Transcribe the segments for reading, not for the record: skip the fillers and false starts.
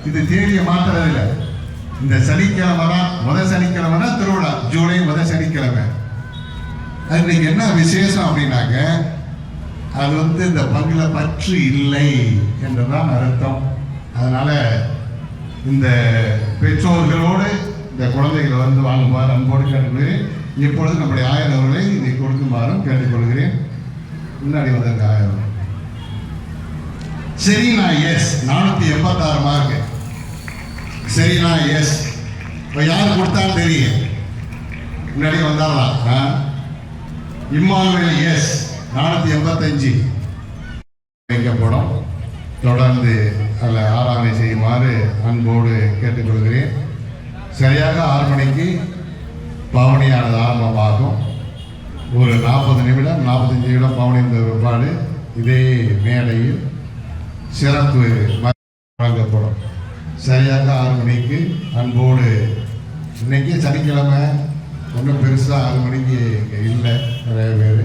இது தேதியை மாத்துறதில்லை. இந்த சனிக்கிழமை தான், முதல் சனிக்கிழமை தான் திருவிழா, ஜூலை முதல் சனிக்கிழமை. அது இன்னைக்கு என்ன விசேஷம் அப்படின்னாக்க, அது இந்த பங்குல பற்று இல்லை என்றுதான் அர்த்தம். அதனால இந்த பெற்றோர்களோடு இந்த குழந்தைகள் வாங்குமாறு அன்போடு கேட்டுக்கொள்கிறேன். இப்பொழுது நம்முடைய ஆயர் அவர்களை இதை கொடுக்குமாறும் கேட்டுக்கொள்கிறேன். முன்னாடி வந்திருக்க ஆயர். சரிண்ணா எஸ், 486 மார்க்கு. சரிண்ணா எஸ். இப்போ யார் கொடுத்தாலும் தெரியும், முன்னாடி வந்தாரலாம். இம்மானுவேல் எஸ், 485 வைக்கப்படும். தொடர்ந்து அதில் ஆராதனை செய்யுமாறு அன்போடு கேட்டுக்கொள்கிறேன். சரியாக 6 மணிக்கு பவனியானது ஆரம்பமாகும். ஒரு 40 நிமிடம் 45 நிமிடம் பவனி பிற்பாடு இதே மேடையில் சிறப்பு வழங்கப்படும். சரியாக 6 மணிக்கு அன்போடு. இன்னைக்கு சனிக்கிழமை ஒன்றும் பெருசாக 6 மணிக்கு இங்கே இல்லை நிறைய பேர்.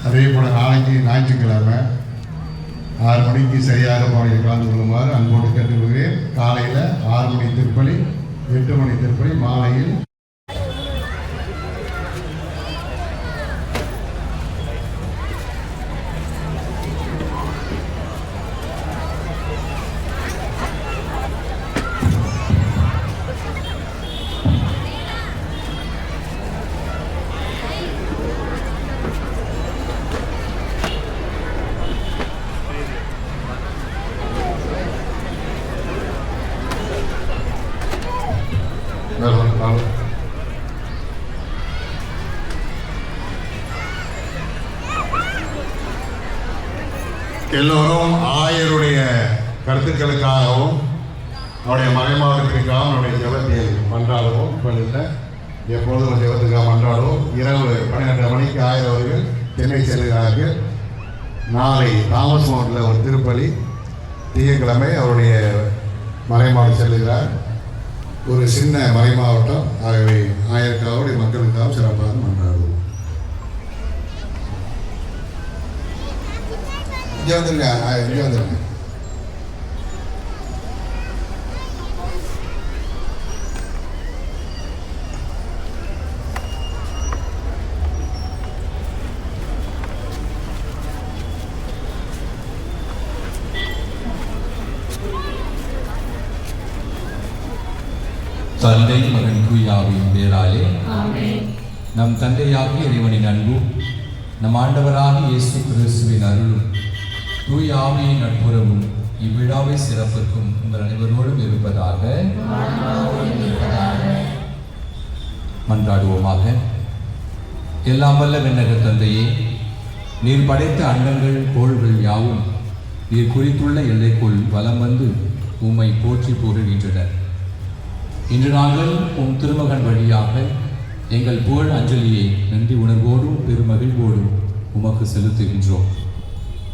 அதே போல் நாளைக்கு ஞாயிற்றுக்கிழமை 6 மணிக்கு சரியாக பவனியில் கலந்து கொள்ளுமாறு அன்போடு கேட்டுக்கொள்கிறேன். காலையில் 6 மணி திருப்பலி, 8 மணி திருப்பலி, மாலையில் எல்லோரும் ஆயருடைய கருத்துக்களுக்காகவும் அவருடைய மறைமாவட்டத்திற்காகவும் அவருடைய ஜெபத்தில் மன்றாடவும். இப்போ இல்லை, எப்பொழுதும் ஜெபத்துக்காக மன்றாடவும். இரவு 12 மணிக்கு ஆயர் அவர்கள் சென்னை செல்கிறார்கள். நாளை தாமஸ் மவுண்டில் ஒரு திருப்பலி, திங்கட்கிழமை அவருடைய மறைமாவட்டம் செல்லுகிறார். ஒரு சின்ன மறைமாவட்டம். ஆகவே ஆயருக்காக மக்களுக்காகவும் சிறப்பாக மன்றாடுவோம். இங்கே வந்துருங்க, இங்கே வந்துருங்க. தந்தை மகன் தூயாவின் பேராலே நம் தந்தையாகிய இறைவனின் அன்பும் நம் ஆண்டவராகிய இயேசு கிறிஸ்துவின் அருளும் தூய ஆவியின் நட்புறவும் இவ்விழாவை சிறப்பிற்கும் உங்கள் அனைவரோடும் இருப்பதாக. மன்றாடுவோமாக. எல்லாம் வல்ல விண்ணக தந்தையே, நீர் படைத்த அண்டங்கள் கோள்கள் யாவும் நீர் குறித்துள்ள எல்லைக்குள் வலம் வந்து உம்மை போற்றி புகழ்கின்றன. இன்று நாங்கள் உம் திருமகன் வழியாக எங்கள் புகழ் அஞ்சலியை நன்றி உணர்வோடும் பெருமகிழ்வோடும் உமக்கு செலுத்துகின்றோம்.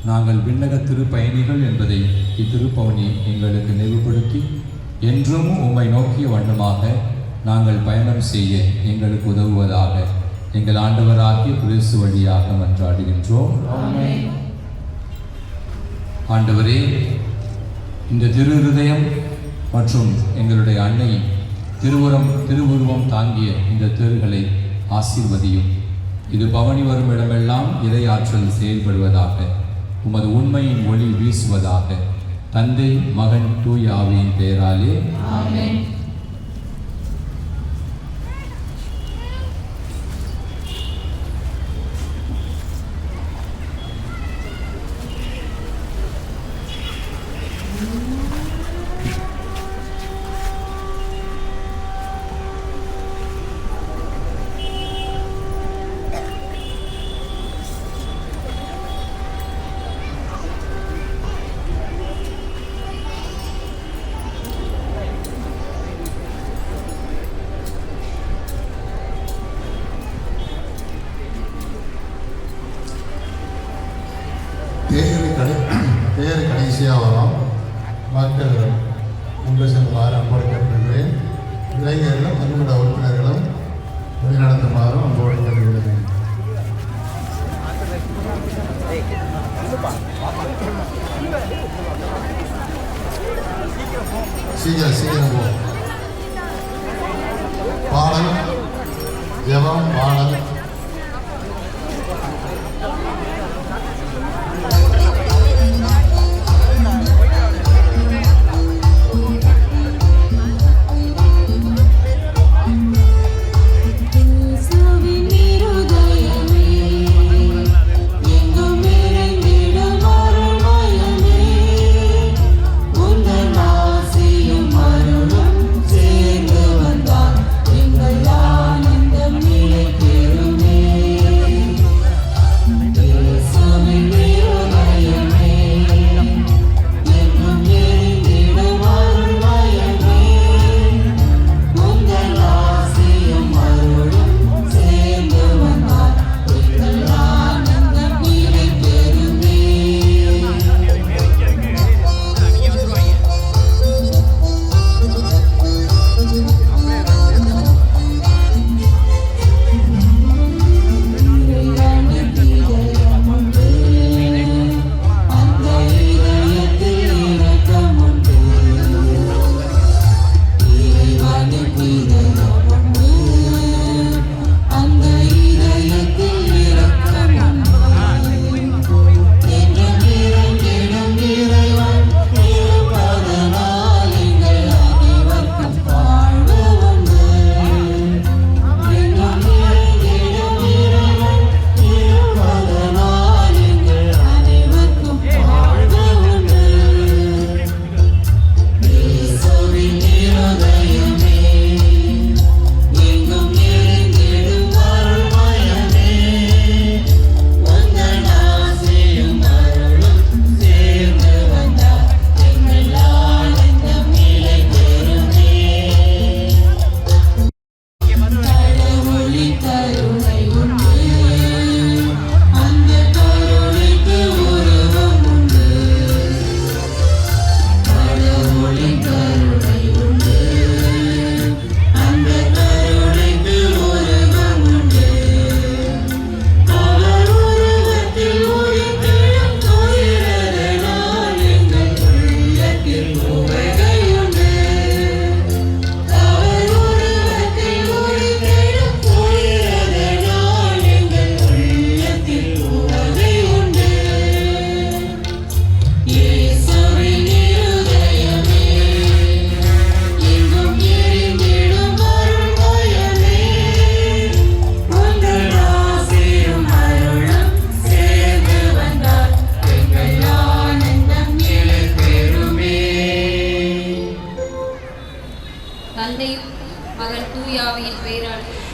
நாங்கள் விண்ணக திருப்பயணிகள் என்பதை இத்திருப்பவனி எங்களுக்கு நினைவுபடுத்தி என்றும் உம்மை நோக்கிய வண்ணமாக நாங்கள் பயணம் செய்ய எங்களுக்கு உதவுவதாக எங்கள் ஆண்டவராகிய கிறிஸ்து வழியாக மன்றாடுகின்றோம். ஆண்டவரே, இந்த திரு இருதயம் மற்றும் எங்களுடைய அன்னை திருவுருவம் தாங்கிய இந்த தேர்களை ஆசீர்வதியும். இது பவனி வரும் இடமெல்லாம் இறை ஆற்றல் செயல்படுவதாக, உமது உண்மையின் ஒளி வீசுவதாக. தந்தை மகன் தூய ஆவியின் பெயராலே ஆமென். தேர் கடைசியாக வரும். மக்கள் கொண்டு செல்லுமாறு அன்போடு கேட்டுக்கொள்கிறேன். இளைஞர்களும் அன்புட உறுப்பினர்களும் வழிநடத்துமாறும் அன்போடு கேட்டுக்கொள்கிறேன். சீக்கிரம் சீக்கிரம் போ. பாடல் ஜெபம் பாடல்.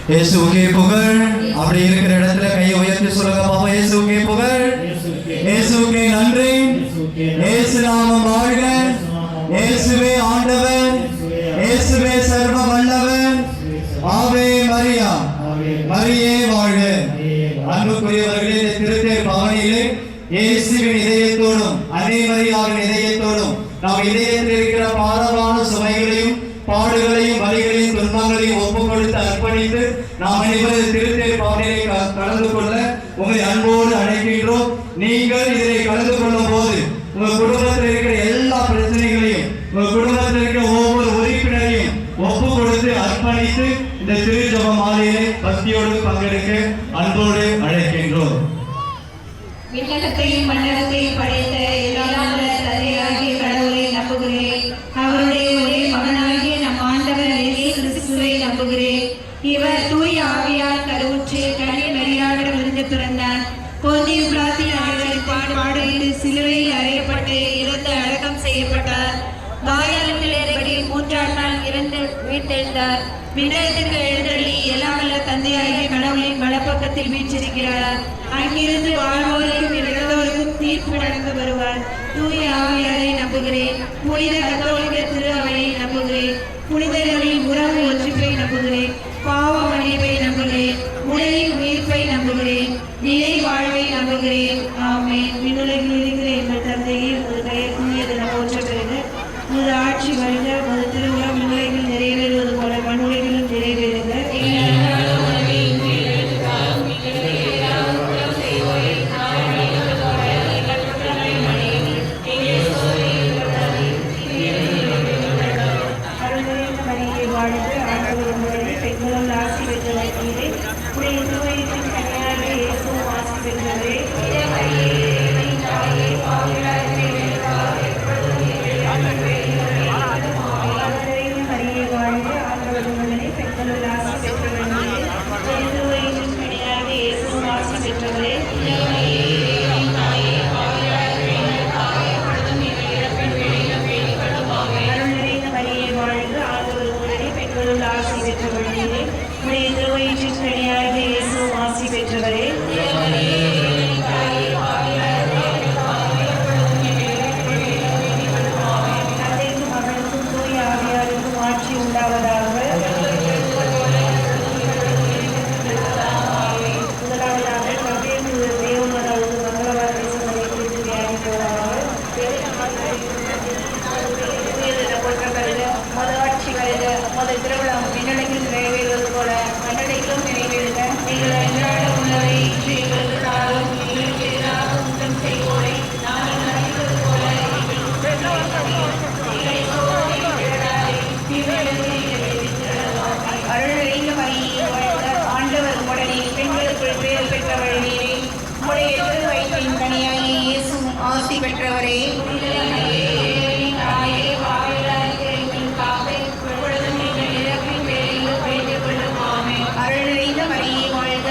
இயேசுவுக்கே புகழ். அப்படி இருக்கிற இடத்துல கையை உயர்த்தி சொல்லுங்க பாப்பா. இயேசுவுக்கே புகழ், இயேசுவுக்கே நன்றி, இயேசு நாமம் வாழ்க, இயேசுவே ஆண்டவர், இயேசுவே சர்வ வல்லவர், ஆவே மரியா, மரியே வாழ்க. அன்புக்குரியவர்களே, இந்த திருத்தேர் பவனியிலே இயேசுவின் இதயத்தோடும் அன்னை மரியாவின் இதயத்தோடும் நாம் இதயத்தில் இருக்கிற பாரமான சுமைகளையும் பாடுகளையும் வலிகளையும் துன்பங்களையும் ஒப்புக் கொடுத்து அர்ப்பணித்து நாம் அனைவரும் திருத்தேர் பவனியை கலந்து கொள்ள உங்களை அன்போடு அழைக்கின்றோம். நீங்கள் இதை கலந்து கொள்ளும் போது உங்கள் குடும்பத்தில் இருக்கிற எல்லா பிரச்சனைகளையும், உங்கள் குடும்பத்தில் இருக்கிற ஒவ்வொரு உறுப்பினரையும் ஒப்புக் கொடுத்து அர்ப்பணித்து இந்த திருஜப மாலையிலே பக்தியோடு பங்கெடுக்க அன்போடு அழைக்கின்றோம். விண்ணகத்தையும் மண்ணகத்தையும் படைத்த எல்லாம் தந்தையாகிய கடவுளை நம்புகிறேன். அவருடைய ஒரே மகனாகிய நம் ஆண்டவர் இயேசு கிறிஸ்துவை நம்புகிறேன். இவர் தூய ஆவியால் கருவுற்று கன்னி மரியாவிடமிருந்து பிறந்தார். போதிய பிளாத்தின் ஆண்டவரின் பாடுபட்டு சிலுவையில் அறையப்பட்டு இறந்து அடக்கம் செய்யப்பட்டார். வாயாளத்தில் ஏற்படி 3ஆம் நாள் இறந்து வீட்டெழுந்தார். விண்ணகத்திற்கு எழுந்தருளி எல்லாம் வல்ல தந்தையாகிய கடவுளின் வலப்பக்கத்தில் வீற்றிருக்கிறார். அங்கிருந்து வாழ்வோருக்கும் இறந்தோருக்கும் தீர்ப்பு வழங்க வருவார். தூய ஆவியாரை நம்புகிறேன். புனித கத்தோலிக்க திரு அவையை நம்புகிறேன். புனிதர்களின் உறவு ஒன்றிப்பை நம்புகிறேன். பாவ மன்னிப்பை நம்புகிறேன். உடலின் உயிர்ப்பை நம்புகிறேன். நிலை வாழ்வை நம்புகிறேன். ஆமென். விண்ணுலகில் இருக்கிற எங்கள் தந்தையே, உமது பெயர் தூயது என போற்ற பெறுக. உமது ஆட்சி வருக. உமது திருவுளம் விண்ணுலகில் நிறைவேறுவது போல மண்ணுலகிலும் நிறைவேறுக. பெற்றவரே, உடைய திருவயிற்றின் கனியாகிய இயேசுவும் ஆசி பெற்றவரே. தந்தைக்கும் மகனுக்கும் தூய ஆவியாருக்கும் ஆட்சி உண்டாவதாக. முதலாவதாக கர்த்தரின் தேவமாதாவுக்கு மங்களவார்த்தை சொன்னதை குறித்து தியானிப்போமாக. ஆட்சி வருக, முதல் திருவிழா விண்ணடங்கில் நிறைவேறுவது போல மண்ணடையிலும் நிறைவேறுக. எங்கள் அன்றாட உணவை இன்று எங்களுக்கு தாரும். எங்களுக்கு எதிராக குற்றம் செய்வோரை நாங்கள் மன்னிப்பது போல எங்களை சோதனையில் விடாதே, தீமையிலிருந்து எங்களை விடுவித்தருளும். அருள் நிறைந்த மரியே வாழ்க, ஆண்டவர் உடனே பெண்களுக்குள் பேர் பெற்றவள் நீரே. உம்முடைய திருவயிற்றின் கனியாகிய இயேசுவும் ஆசி பெற்றவரே. அருள் நிறைந்த மரியே வாழ்க,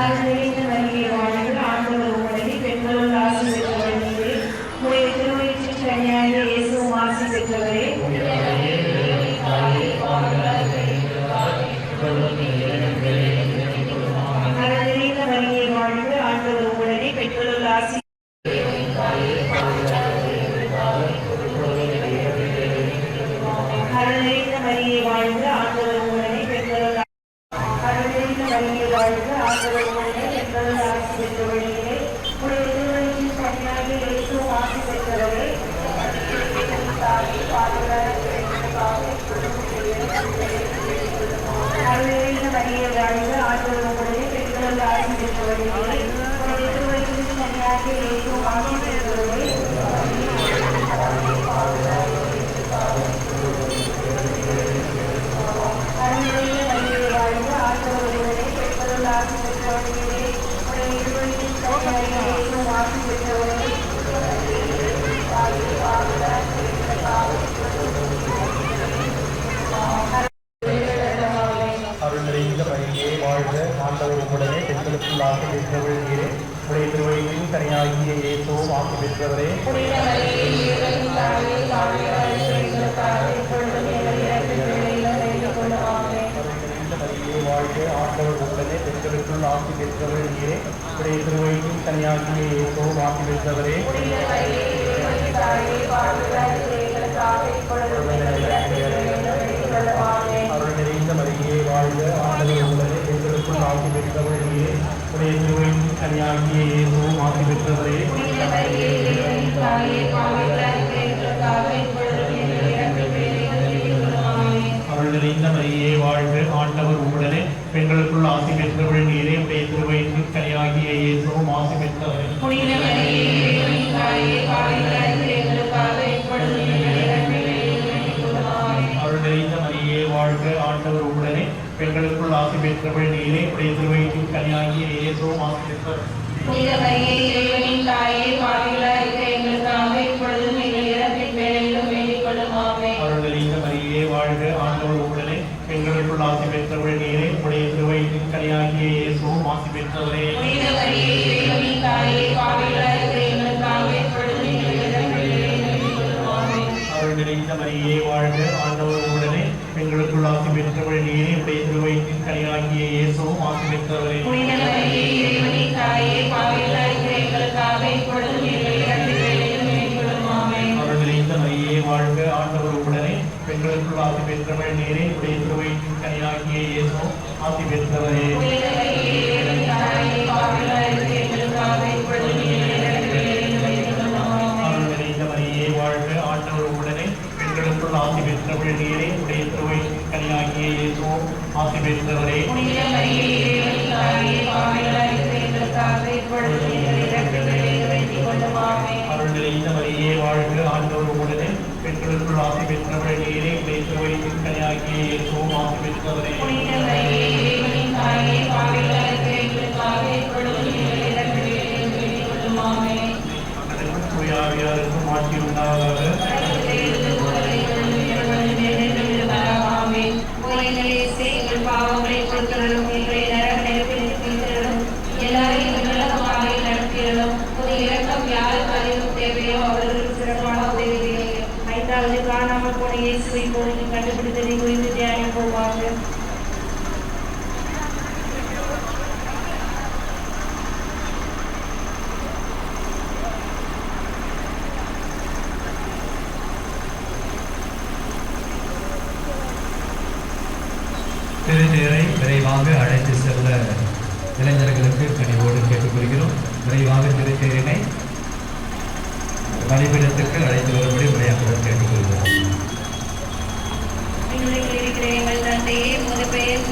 அருள்நிறைந்த மரியே வாழ்க, ஆண்டவர் உம்முடனே, பெண்களுள் ஆசி பெற்றவர் நீரே. உம்முடைய திருவயிற்றின் கனியாகிய இயேசுவும் ஆசி பெற்றவரே. அருள்நிறைந்த மரியே வாழ்க, ஆண்டவர் உம்முடனே, பெண்களுள் ஆசி அருள்நிறைந்த மரியே வாழ்க, ஆண்டவர் உம்முடனே, பெண்களுள் அருள்நிறைந்த மரியே வாழ்க, ஆண்டவர் உம்முடனே, பெண்களுள் ஆசி பெற்றவர் நீரே. உம்முடைய திருவயிற்றின் கனியாகிய இயேசுவும் ஆசி பெற்றவரே. அருள்நிறைந்த மரியே வாழ்க, ஆண்டவர் உம்முடனே, பெண்களுள் ஆசி பெற்றவர் நீரே. உம்முடைய திருவயிற்றின் கனியாகிய இயேசுவும் ஆசி பெற்றவரே. அருள்நிறைந்த மரியே வாழ்க, ஆண்டவர் உம்முடனே, பெண்களுள் ஆசி பெற்றவர் நீரே. உம்முடைய திருவயிற்றின் கனியாகிய இயேசுவும் ஆசி பெற்றவரே. அருள் நிறைந்த மரியே வாழ்க, ஆண்டவர் உம்முடனே, பெண்களுக்குள் ஆசி பெற்றவள் நீரே. உடைய திருவயிற்றின் கனியாகிய இயேசுவும் ஆசி பெற்றவரே. மரியே வாழ்க, ஆண்டவர் உம்முடனே, பெண்களுக்குள் ஆசி பெற்றவள் நீரே. உடைய திருவயிற்றின் கனியாகிய இயேசுவும் ஆசி பெற்றவரே. அருள் நிறைந்த மரியே வாழ்க, ஆண்டவர் உம்முடனே, பெண்களுக்குள் ஆசி பெற்றவள் நீரே. உடைய திருவயிற்றின் கனியாகிய இயேசுவும் ஆசி பெற்றவரே. அருள் நிறைந்த மரியே வாழ்க, ஆண்டவர் உம்முடனே, பெண்களுக்குள் ஆசி பெற்றவள் நீரே. உடைய திருவயிற்றின் கனியாகிய இயேசுவும் ஆசி பெற்றவரே. அருள் நிறைந்த மரியே வாழ்க, ஆண்டவர் உம்முடனே, பெண்களுக்குள் ஆசி பெற்றவள் நீரே. உடைய திருவயிற்றின் கனியாகிய இயேசுவும் ஆசி பெற்றவரே. அருள் நிறைந்த மரியே வாழ்க, ஆண்டவர் உம்முடனே, பெண்களுக்குள் ஆசி பெற்றவள் நீரே. உடைய திருவயிற்றின் கனியாகிய இயேசுவும் ஆசி பெற்றவரே. அருள் நிறைந்த மரியே வாழ்க, ஆண்டவர் உம்முடனே, பெண்களுக்குள் ஆசி பெற்றவள் நீரே. உடைய திருவயிற்றின் கனியாகிய இயேசுவும் ஆசி பெற்றவரே. அருள் நிறைந்த மரியே வாழ்க, ஆண்டவர் உம்முடனே, பெண்களுக்குள் ஆசி பெற்றவள் நீரே. உடைய திருவயிற்றின் கனியாகிய இயேசுவும் ஆசி பெற்றவரே. அருள் நிறைந்த மரியே வாழ்க, ஆண்டவர் உம்முடனே, பெண்களுக்குள் ஆசி பெற்றவள் நீரே. உடைய திருவயிற்றின் கனியாகிய இயேசுவும் ஆசி பெற்றவரே. அருள் நிறைந்த மரியே வாழ்க, ஆண்டவர் உம்முடனே, பெண்களுக்குள் ஆசி பெற்றவள் நீரே. உடைய திருவயிற்றின் கனியாகிய இயேசுவும் ஆசி பெற்றவரே. தூயாவியாருக்கும் ஆட்சி உண்டாவதாக. ஐந்தாவது காணாமல் போன இயேசுவை கண்டுபிடித்ததை குறித்து தியானிப்போமாக. திருநீரை விரைவாக அழைத்து செல்ல இளைஞர்களுக்கு கனிவோடு கேட்டுக்கொள்கிறோம். விரைவாக திருத்தேரினை பலிபீடத்துக்கு அழைத்து வரும்படி விளையாட்டுடன் கேட்டுக்கொள்கிறோம். இருக்கிற எங்கள் தந்தையே, உமது பெயர்